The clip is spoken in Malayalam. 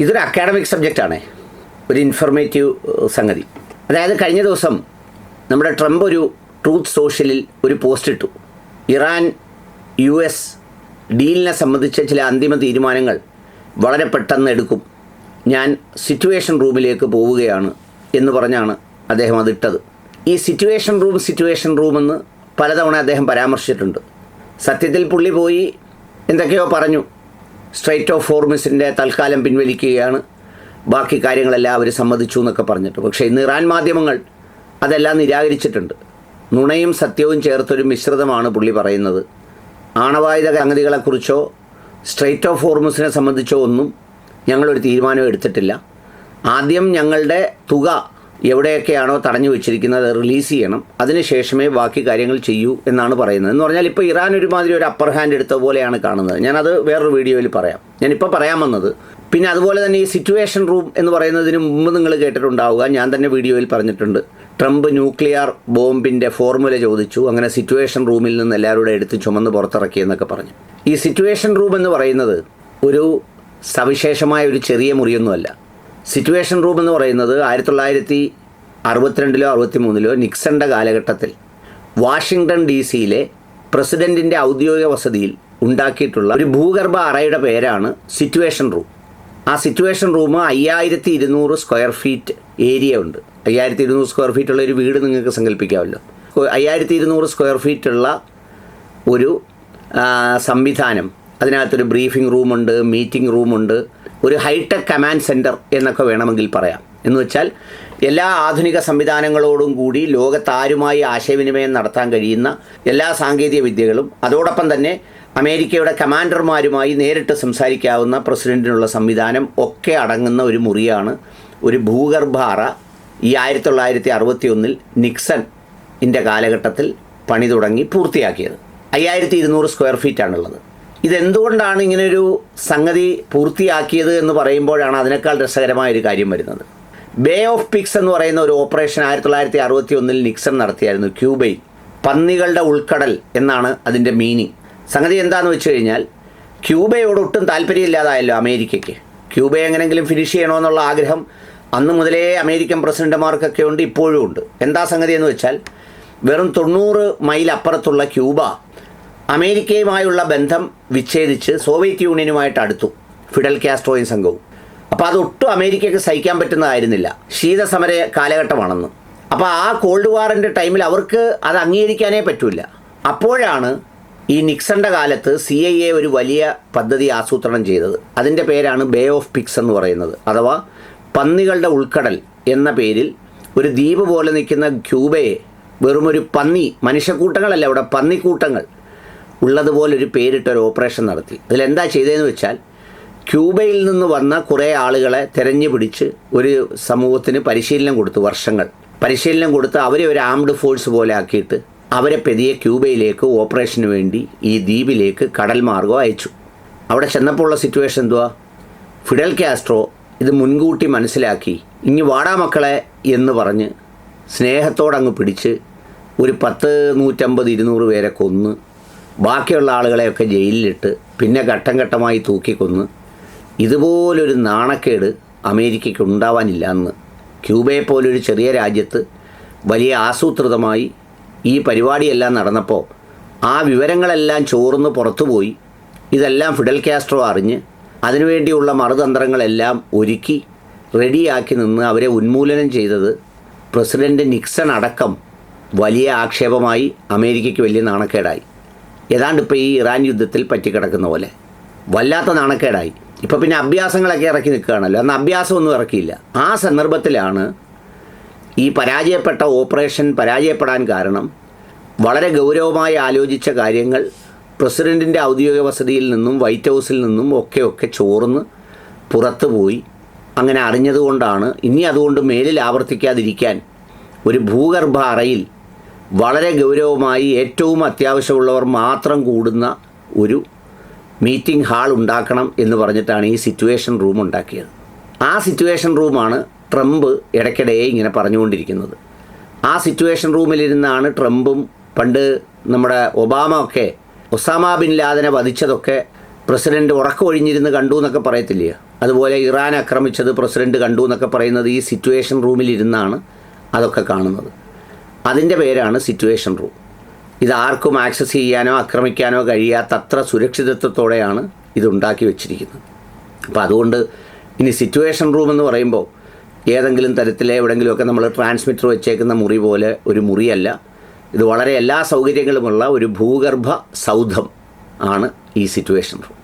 ഇതൊരു അക്കാഡമിക് സബ്ജക്റ്റാണ്, ഒരു ഇൻഫർമേറ്റീവ് സംഗതി. അതായത് കഴിഞ്ഞ ദിവസം നമ്മുടെ ട്രംപ് ഒരു ട്രൂത്ത് സോഷ്യലിൽ ഒരു പോസ്റ്റ് ഇട്ടു. ഇറാൻ US ഡീലിനെ സംബന്ധിച്ച ചില അന്തിമ തീരുമാനങ്ങൾ വളരെ പെട്ടെന്ന് എടുക്കും, ഞാൻ സിറ്റുവേഷൻ റൂമിലേക്ക് പോവുകയാണ് എന്ന് പറഞ്ഞാണ് അദ്ദേഹം അതിട്ടത്. ഈ സിറ്റുവേഷൻ റൂം എന്ന് പലതവണ അദ്ദേഹം പരാമർശിച്ചിട്ടുണ്ട്. സത്യത്തിൽ പുള്ളി പോയി എന്തൊക്കെയോ പറഞ്ഞു, സ്ട്രൈറ്റ് ഓഫ് ഹോർമുസിൻ്റെ തൽക്കാലം പിൻവലിക്കുകയാണ്, ബാക്കി കാര്യങ്ങളെല്ലാം അവർ സമ്മതിച്ചു എന്നൊക്കെ പറഞ്ഞിട്ട്. പക്ഷേ ഇന്ന് ഇറാൻ മാധ്യമങ്ങൾ അതെല്ലാം നിരാകരിച്ചിട്ടുണ്ട്. നുണയും സത്യവും ചേർത്തൊരു മിശ്രിതമാണ് പുള്ളി പറയുന്നത്. ആണവായുധ സംഗതികളെക്കുറിച്ചോ സ്ട്രൈറ്റ് ഓഫ് ഹോർമുസിനെ സംബന്ധിച്ചോ ഒന്നും ഞങ്ങളൊരു തീരുമാനം എടുത്തിട്ടില്ല. ആദ്യം ഞങ്ങളുടെ തുക എവിടെയൊക്കെയാണോ തടഞ്ഞു വെച്ചിരിക്കുന്നത് അത് റിലീസ് ചെയ്യണം, അതിനുശേഷമേ ബാക്കി കാര്യങ്ങൾ ചെയ്യൂ എന്നാണ് പറയുന്നത്. എന്ന് പറഞ്ഞാൽ ഇപ്പോൾ ഇറാൻ ഒരുമാതിരി ഒരു അപ്പർ ഹാൻഡ് എടുത്ത പോലെയാണ് കാണുന്നത്. ഞാനത് വേറൊരു വീഡിയോയിൽ പറയാം. ഞാനിപ്പോൾ പറയാൻ വന്നത് പിന്നെ അതുപോലെ തന്നെ ഈ സിറ്റുവേഷൻ റൂം എന്ന് പറയുന്നതിന് മുമ്പ് നിങ്ങൾ കേട്ടിട്ടുണ്ടാവുക, ഞാൻ തന്നെ വീഡിയോയിൽ പറഞ്ഞിട്ടുണ്ട്. ട്രംപ് ന്യൂക്ലിയർ ബോംബിൻ്റെ ഫോർമുല ചോദിച്ചു, അങ്ങനെ സിറ്റുവേഷൻ റൂമിൽ നിന്ന് എല്ലാവരുടെ എടുത്ത് ചുമന്ന് പുറത്തിറക്കിയെന്നൊക്കെ പറഞ്ഞു. ഈ സിറ്റുവേഷൻ റൂം എന്ന് പറയുന്നത് ഒരു സവിശേഷമായ ഒരു ചെറിയ മുറിയൊന്നുമല്ല. സിറ്റുവേഷൻ റൂം എന്ന് പറയുന്നത് 1962 63 നിക്സന്റെ കാലഘട്ടത്തിൽ വാഷിങ്ടൺ DC പ്രസിഡൻറ്റിൻ്റെ ഔദ്യോഗിക വസതിയിൽ ഉണ്ടാക്കിയിട്ടുള്ള ഒരു ഭൂഗർഭ അറയുടെ പേരാണ് സിറ്റുവേഷൻ റൂം. ആ situation room 5200 square feet area ഉണ്ട്. 5200 സ്ക്വയർ ഫീറ്റുള്ള ഒരു വീട് നിങ്ങൾക്ക് സങ്കല്പിക്കാമല്ലോ. 5200 സ്ക്വയർ ഫീറ്റുള്ള ഒരു സംവിധാനം, അതിനകത്തൊരു ബ്രീഫിംഗ് റൂമുണ്ട്, മീറ്റിംഗ് റൂമുണ്ട്, ഒരു ഹൈടെക് കമാൻഡ് സെൻറ്റർ എന്നൊക്കെ വേണമെങ്കിൽ പറയാം. എന്ന് വെച്ചാൽ എല്ലാ ആധുനിക സംവിധാനങ്ങളോടും കൂടി ലോകത്താരുമായി ആശയവിനിമയം നടത്താൻ കഴിയുന്ന എല്ലാ സാങ്കേതിക വിദ്യകളും, അതോടൊപ്പം തന്നെ അമേരിക്കയുടെ കമാൻഡർമാരുമായി നേരിട്ട് സംസാരിക്കാവുന്ന പ്രസിഡൻറ്റിനുള്ള സംവിധാനം ഒക്കെ അടങ്ങുന്ന ഒരു മുറിയാണ് ഒരു ഭൂഗർഭ അറ. ഈ 1961 നിക്സണിൻ്റെ കാലഘട്ടത്തിൽ പണി തുടങ്ങി പൂർത്തിയാക്കിയത്. 5200 സ്ക്വയർ ഫീറ്റാണുള്ളത്. ഇതെന്തുകൊണ്ടാണ് ഇങ്ങനൊരു സംഗതി പൂർത്തിയാക്കിയത് എന്ന് പറയുമ്പോഴാണ് അതിനേക്കാൾ രസകരമായൊരു കാര്യം വരുന്നത്. ബേ ഓഫ് പിഗ്സ് എന്ന് പറയുന്ന ഒരു ഓപ്പറേഷൻ 1961 നിക്സൺ നടത്തിയായിരുന്നു ക്യൂബയിൽ. പന്നികളുടെ ഉൾക്കടൽ എന്നാണ് അതിൻ്റെ മീനിങ്. സംഗതി എന്താണെന്ന് വെച്ച് കഴിഞ്ഞാൽ ക്യൂബയോട് ഒട്ടും താല്പര്യമില്ലാതായല്ലോ അമേരിക്കയ്ക്ക്. ക്യൂബയെ എങ്ങനെയെങ്കിലും ഫിനിഷ് ചെയ്യണമെന്നുള്ള ആഗ്രഹം അന്ന് മുതലേ അമേരിക്കൻ പ്രസിഡന്റുമാർക്കൊക്കെ ഉണ്ട്, ഇപ്പോഴും ഉണ്ട്. എന്താ സംഗതി എന്ന് വെച്ചാൽ വെറും 90 മൈൽ അപ്പുറത്തുള്ള ക്യൂബ അമേരിക്കയുമായുള്ള ബന്ധം വിച്ഛേദിച്ച് സോവിയറ്റ് യൂണിയനുമായിട്ട് അടുത്തു, ഫിഡൽ കാസ്ട്രോയും സംഘവും. അപ്പോൾ അതൊട്ടും അമേരിക്കയ്ക്ക് സഹിക്കാൻ പറ്റുന്നതായിരുന്നില്ല, ശീതസമര കാലഘട്ടമാണെന്ന്. അപ്പോൾ ആ കോൾഡ് വാറിൻ്റെ ടൈമിൽ അവർക്ക് അത് അംഗീകരിക്കാനേ പറ്റില്ല. അപ്പോഴാണ് ഈ നിക്സന്റെ കാലത്ത് CIA ഒരു വലിയ പദ്ധതി ആസൂത്രണം ചെയ്തത്. അതിൻ്റെ പേരാണ് ബേ ഓഫ് പിഗ്സ് എന്ന് പറയുന്നത്, അഥവാ പന്നികളുടെ ഉൾക്കടൽ എന്ന പേരിൽ ഒരു ദ്വീപ് പോലെ നിൽക്കുന്ന ക്യൂബയെ വെറുമൊരു പന്നി, മനുഷ്യക്കൂട്ടങ്ങളല്ല, അവിടെ പന്നിക്കൂട്ടങ്ങൾ ഉള്ളതുപോലൊരു പേരിട്ടൊരു ഓപ്പറേഷൻ നടത്തി. അതിലെന്താ ചെയ്തതെന്ന് വെച്ചാൽ ക്യൂബയിൽ നിന്ന് വന്ന കുറേ ആളുകളെ തിരഞ്ഞു പിടിച്ച് ഒരു സമൂഹത്തിന് പരിശീലനം കൊടുത്തു, വർഷങ്ങൾ പരിശീലനം കൊടുത്ത് അവരെ ഒരു ആംഡ് ഫോഴ്സ് പോലെ ആക്കിയിട്ട് അവരെ പെതിയെ ക്യൂബയിലേക്ക് ഓപ്പറേഷന് വേണ്ടി ഈ ദ്വീപിലേക്ക് കടൽ മാർഗം അയച്ചു. അവിടെ ചെന്നപ്പോൾ ഉള്ള സിറ്റുവേഷൻ എന്തുവാ? ഫിഡൽ കാസ്ട്രോ ഇത് മുൻകൂട്ടി മനസ്സിലാക്കി ഇനി വാടാ മക്കളെ എന്ന് പറഞ്ഞ് സ്നേഹത്തോടങ്ങ് പിടിച്ച് ഒരു 10, 150, 200 പേരെ കൊന്ന് ബാക്കിയുള്ള ആളുകളെയൊക്കെ ജയിലിലിട്ട് പിന്നെ ഘട്ടം ഘട്ടമായി തൂക്കിക്കൊന്ന്. ഇതുപോലൊരു നാണക്കേട് അമേരിക്കയ്ക്ക് ഉണ്ടാവാനില്ല. അന്ന് ക്യൂബയെ പോലൊരു ചെറിയ രാജ്യത്ത് വലിയ ആസൂത്രിതമായി ഈ പരിപാടിയെല്ലാം നടന്നപ്പോൾ ആ വിവരങ്ങളെല്ലാം ചോർന്ന് പുറത്തുപോയി. ഇതെല്ലാം ഫിഡൽ കാസ്ട്രോ അറിഞ്ഞ് അതിനുവേണ്ടിയുള്ള മറുതന്ത്രങ്ങളെല്ലാം ഒരുക്കി റെഡിയാക്കി നിന്ന് അവരെ ഉന്മൂലനം ചെയ്തത് പ്രസിഡൻറ്റ് നിക്സൺ അടക്കം വലിയ ആക്ഷേപമായി, അമേരിക്കയ്ക്ക് വലിയ നാണക്കേടായി. ഏതാണ്ട് ഇപ്പോൾ ഈ ഇറാൻ യുദ്ധത്തിൽ പറ്റിക്കിടക്കുന്ന പോലെ വല്ലാത്ത നാണക്കേടായി. ഇപ്പോൾ പിന്നെ അഭ്യാസങ്ങളൊക്കെ ഇറക്കി നിൽക്കുകയാണല്ലോ, അന്ന് അഭ്യാസമൊന്നും ഇറക്കിയില്ല. ആ സന്ദർഭത്തിലാണ് ഈ പരാജയപ്പെട്ട ഓപ്പറേഷൻ പരാജയപ്പെടാൻ കാരണം വളരെ ഗൗരവമായി ആലോചിച്ച കാര്യങ്ങൾ പ്രസിഡൻറ്റിൻ്റെ ഔദ്യോഗിക വസതിയിൽ നിന്നും വൈറ്റ് ഹൗസിൽ നിന്നും ഒക്കെ ചോർന്ന് പുറത്തു പോയി. അങ്ങനെ അറിഞ്ഞതുകൊണ്ടാണ് ഇനി അതുകൊണ്ട് മേലിൽ ആവർത്തിക്കാതിരിക്കാൻ ഒരു ഭൂഗർഭ അറയിൽ വളരെ ഗൗരവമായി ഏറ്റവും അത്യാവശ്യമുള്ളവർ മാത്രം കൂടുന്ന ഒരു മീറ്റിംഗ് ഹാൾ ഉണ്ടാക്കണം എന്ന് പറഞ്ഞിട്ടാണ് ഈ സിറ്റുവേഷൻ റൂം ഉണ്ടാക്കിയത്. ആ സിറ്റുവേഷൻ റൂമാണ് ട്രംപ് ഇടയ്ക്കിടെ ഇങ്ങനെ പറഞ്ഞുകൊണ്ടിരിക്കുന്നത്. ആ സിറ്റുവേഷൻ റൂമിലിരുന്നാണ് ട്രംപും പണ്ട് നമ്മുടെ ഒസാമ ബിൻ ലാദനെ വധിച്ചതൊക്കെ പ്രസിഡൻറ്റ് ഉറക്കമൊഴിഞ്ഞിരുന്ന് കണ്ടു എന്നൊക്കെ പറയത്തില്ലേ, അതുപോലെ ഇറാൻ ആക്രമിച്ചത് പ്രസിഡൻറ്റ് കണ്ടു എന്നൊക്കെ പറയുന്നത് ഈ സിറ്റുവേഷൻ റൂമിലിരുന്നാണ് അതൊക്കെ കാണുന്നത്. അതിൻ്റെ പേരാണ് സിറ്റുവേഷൻ റൂം. ഇത് ആർക്കും ആക്സസ് ചെയ്യാനോ ആക്രമിക്കാനോ കഴിയാത്തത്ര സുരക്ഷിതത്വത്തോടെയാണ് ഇത് ഉണ്ടാക്കി വെച്ചിരിക്കുന്നത്. അപ്പോൾ അതുകൊണ്ട് ഇനി സിറ്റുവേഷൻ റൂം എന്ന് പറയുമ്പോൾ ഏതെങ്കിലും തരത്തിലെ എവിടെയെങ്കിലുമൊക്കെ നമ്മൾ ട്രാൻസ്മിറ്റർ വെച്ചേക്കുന്ന മുറി പോലെ ഒരു മുറിയല്ല. ഇത് വളരെ എല്ലാ സൗകര്യങ്ങളുമുള്ള ഒരു ഭൂഗർഭ സൗധം ആണ് ഈ സിറ്റുവേഷൻ റൂം.